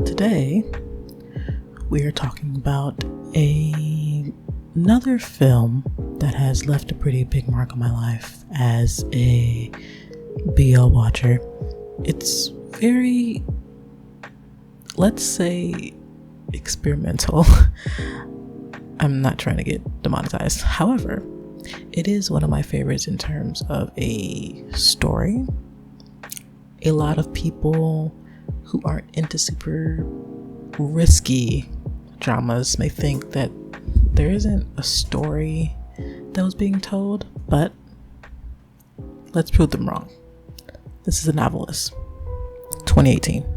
Today, we are talking about another film that has left a pretty big mark on my life as a BL watcher. It's very, let's say, experimental. I'm not trying to get demonetized. However, it is one of my favorites in terms of a story. A lot of people who aren't into super risky dramas may think that there isn't a story that was being told, but let's prove them wrong. This is The Novelist, 2018.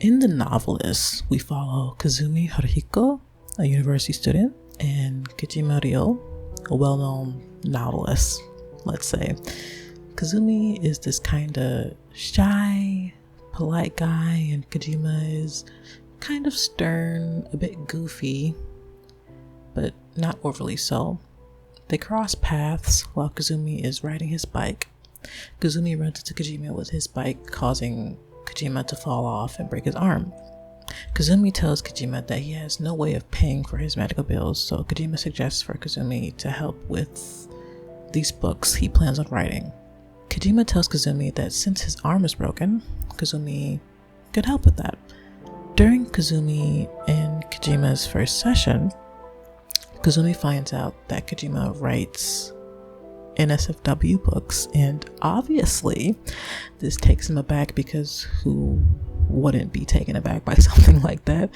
In The Novelist, we follow Kuzumi Haruhiko, a university student, and Kijima Ryo, a well-known novelist, let's say. Kuzumi is this kind of shy, polite guy, and Kijima is kind of stern, a bit goofy, but not overly so. They cross paths while Kuzumi is riding his bike. Kuzumi runs into Kijima with his bike, causing Kijima to fall off and break his arm. Kuzumi tells Kijima that he has no way of paying for his medical bills, so Kijima suggests for Kuzumi to help with these books he plans on writing. Kijima tells Kuzumi that since his arm is broken, Kuzumi could help with that. During Kuzumi and Kijima's first session, Kuzumi finds out that Kijima writes NSFW books, and obviously this takes him aback, because who wouldn't be taken aback by something like that?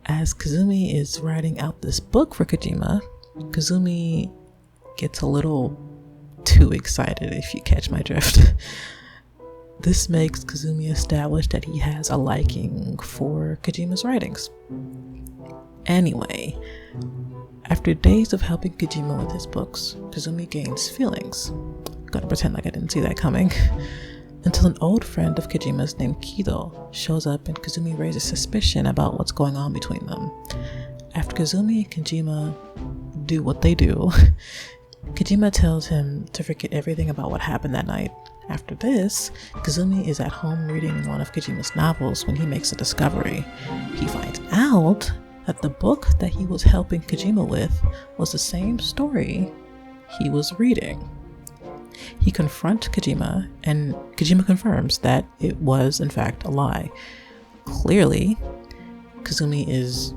As Kuzumi is writing out this book for Kijima, Kuzumi gets a little too excited, if you catch my drift. This makes Kuzumi establish that he has a liking for Kijima's writings. Anyway, after days of helping Kijima with his books, Kuzumi gains feelings. Gotta pretend like I didn't see that coming. Until an old friend of Kijima's named Kido shows up, and Kuzumi raises suspicion about what's going on between them. After Kuzumi and Kijima do what they do, Kijima tells him to forget everything about what happened that night. After this, Kuzumi is at home reading one of Kijima's novels when he makes a discovery. He finds out that the book that he was helping Kijima with was the same story he was reading. He confronts Kijima, and Kijima confirms that it was in fact a lie. Clearly, Kuzumi is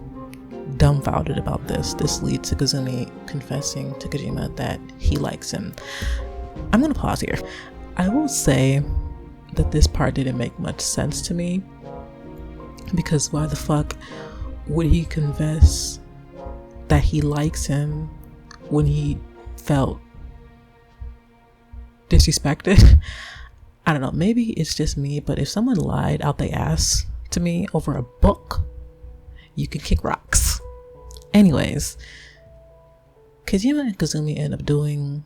dumbfounded about this. This leads to Kuzumi confessing to Kijima that he likes him. I'm gonna pause here. I will say that this part didn't make much sense to me, because why the fuck would he confess that he likes him when he felt disrespected? I don't know, maybe it's just me, but if someone lied out their ass to me over a book, you can kick rocks. Anyways, Kijima and Kuzumi end up doing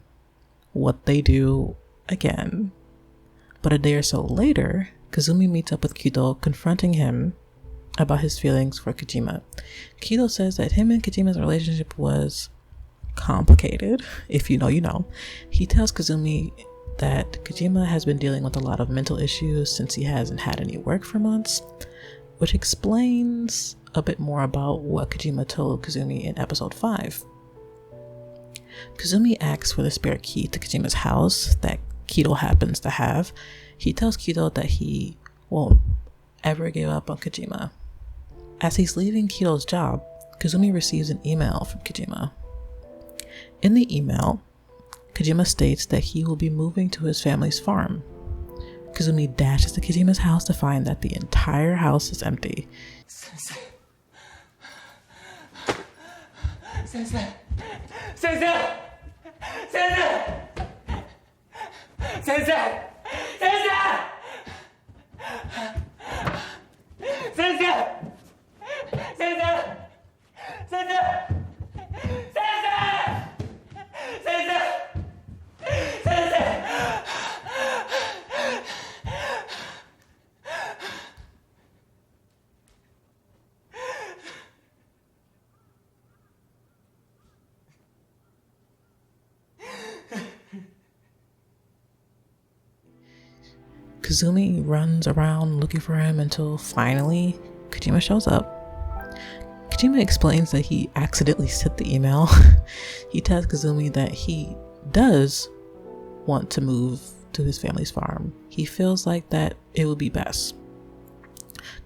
what they do again. But a day or so later, Kuzumi meets up with Kido, confronting him about his feelings for Kijima. Kido says that him and Kijima's relationship was complicated. If you know, you know. He tells Kuzumi that Kijima has been dealing with a lot of mental issues since he hasn't had any work for months, which explains a bit more about what Kijima told Kuzumi in episode 5. Kuzumi asks for the spare key to Kijima's house that Kido happens to have. He tells Kido that he won't ever give up on Kijima. As he's leaving Kido's job, Kuzumi receives an email from Kijima. In the email, Kijima states that he will be moving to his family's farm. Kuzumi dashes to Kijima's house to find that the entire house is empty. Sensei! Sensei! Sensei! Sensei! Sensei! Sensei! Sensei! Sensei! Sensei! Kuzumi runs around looking for him until finally Kijima shows up. Kijima explains that he accidentally sent the email. He tells Kuzumi that he does want to move to his family's farm. He feels like that it would be best.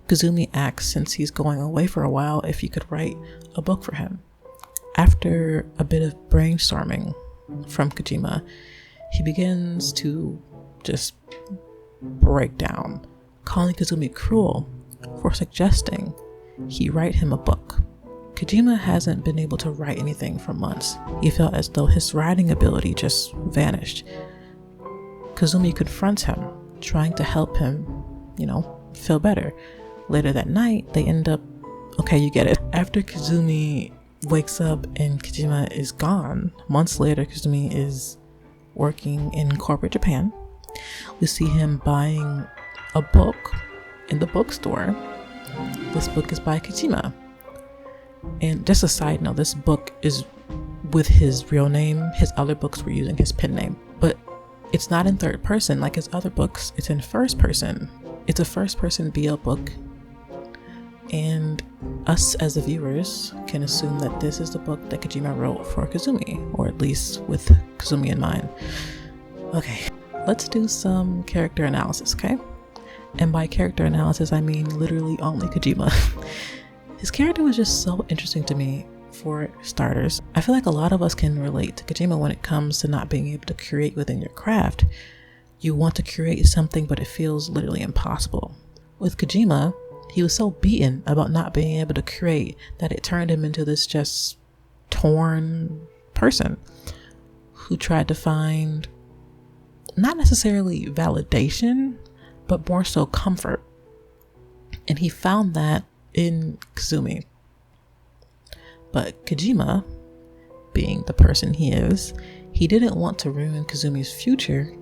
Kuzumi asks, since he's going away for a while, if he could write a book for him. After a bit of brainstorming from Kijima, he begins to just break down, calling Kuzumi cruel for suggesting he write him a book. Kijima hasn't been able to write anything for months. He felt as though his writing ability just vanished. Kuzumi confronts him, trying to help him, feel better. Later that night, they end up, okay, you get it. After Kuzumi wakes up and Kijima is gone, months later, Kuzumi is working in corporate Japan. We see him buying a book in the bookstore. This book is by Kijima. And just a side note, this book is with his real name. His other books were using his pen name. But it's not in third person like his other books. It's in first person. It's a first person BL book. And us as the viewers can assume that this is the book that Kijima wrote for Kuzumi, or at least with Kuzumi in mind. Okay, let's do some character analysis, okay? And by character analysis, I mean literally only Kijima. His character was just so interesting to me. For starters, I feel like a lot of us can relate to Kijima when it comes to not being able to create within your craft. You want to create something, but it feels literally impossible. With Kijima, he was so beaten about not being able to create that it turned him into this just torn person who tried to find not necessarily validation, but more so comfort. And he found that in Kuzumi. But Kijima, being the person he is, he didn't want to ruin Kuzumi's future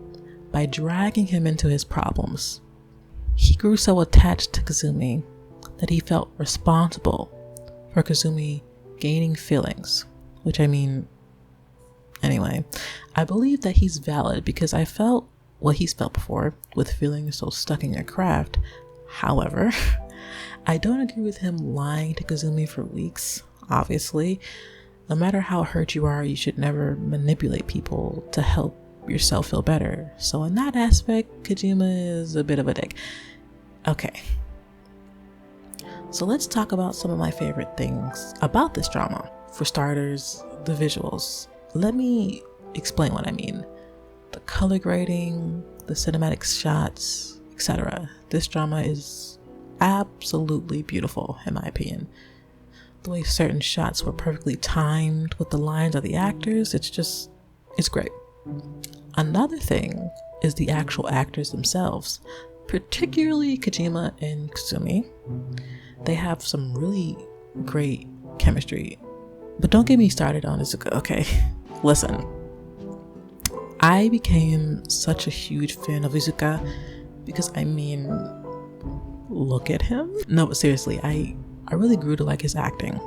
by dragging him into his problems. He grew so attached to Kuzumi that he felt responsible for Kuzumi gaining feelings, which anyway, I believe that he's valid because I felt what he's felt before with feeling so stuck in your craft. However, I don't agree with him lying to Kuzumi for weeks. Obviously, no matter how hurt you are, you should never manipulate people to help yourself feel better. So in that aspect, Kijima is a bit of a dick. Okay. So let's talk about some of my favorite things about this drama. For starters, the visuals. Let me explain what I mean. The color grading, the cinematic shots, etc. This drama is absolutely beautiful, in my opinion. The way certain shots were perfectly timed with the lines of the actors, it's great. Another thing is the actual actors themselves, particularly Kijima and Kuzumi. They have some really great chemistry. But don't get me started on Izuka, okay? Listen, I became such a huge fan of Izuka because, look at him. No, but seriously, I really grew to like his acting.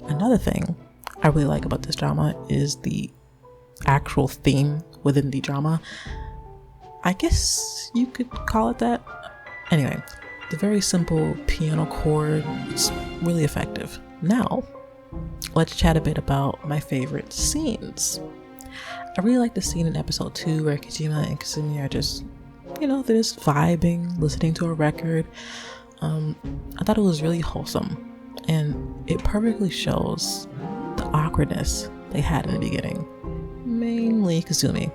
Another thing I really like about this drama is the actual theme within the drama. I guess you could call it that. Anyway, the very simple piano chord, it's really effective. Now, let's chat a bit about my favorite scenes. I really like the scene in episode 2 where Kijima and Kuzumi are just, they're just vibing, listening to a record. I thought it was really wholesome, and it perfectly shows the awkwardness they had in the beginning, mainly Kuzumi.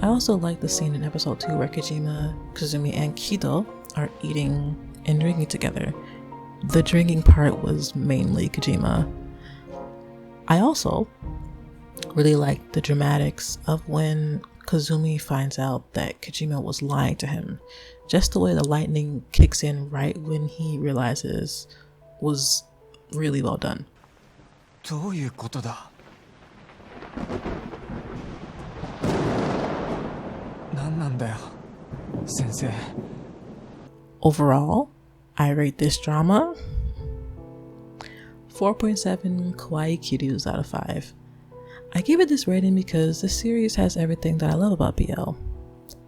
I also like the scene in episode 2 where Kijima, Kuzumi, and Kido are eating and drinking together. The drinking part was mainly Kijima. I also really like the dramatics of when Kuzumi finds out that Kijima was lying to him. Just the way the lightning kicks in right when he realizes was really well done. どういうことだ? 何なんだよ, 先生. Overall, I rate this drama 4.7 kawaii kiryus out of 5. I give it this rating because the series has everything that I love about BL.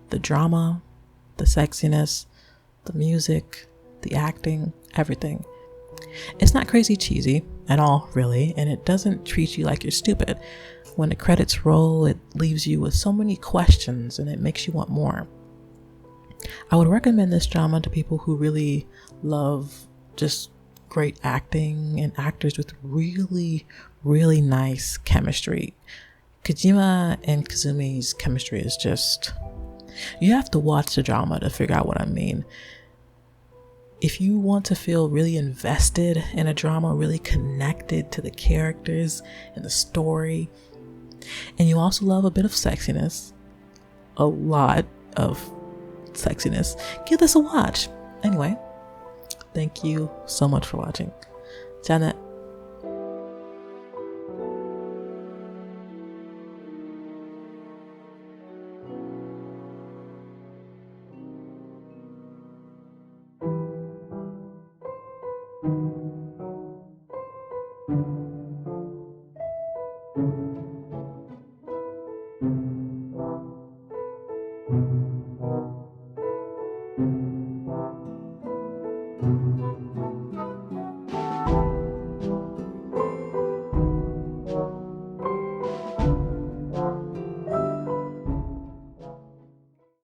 The drama, the sexiness, the music, the acting, everything. It's not crazy cheesy at all, really, and it doesn't treat you like you're stupid. When the credits roll, it leaves you with so many questions and it makes you want more. I would recommend this drama to people who really love just great acting and actors with really, really nice chemistry. Kijima and Kuzumi's chemistry is just... You have to watch the drama to figure out what I mean. If you want to feel really invested in a drama, really connected to the characters and the story, and you also love a bit of sexiness, a lot of sexiness, give this a watch. Anyway, thank you so much for watching. じゃあね。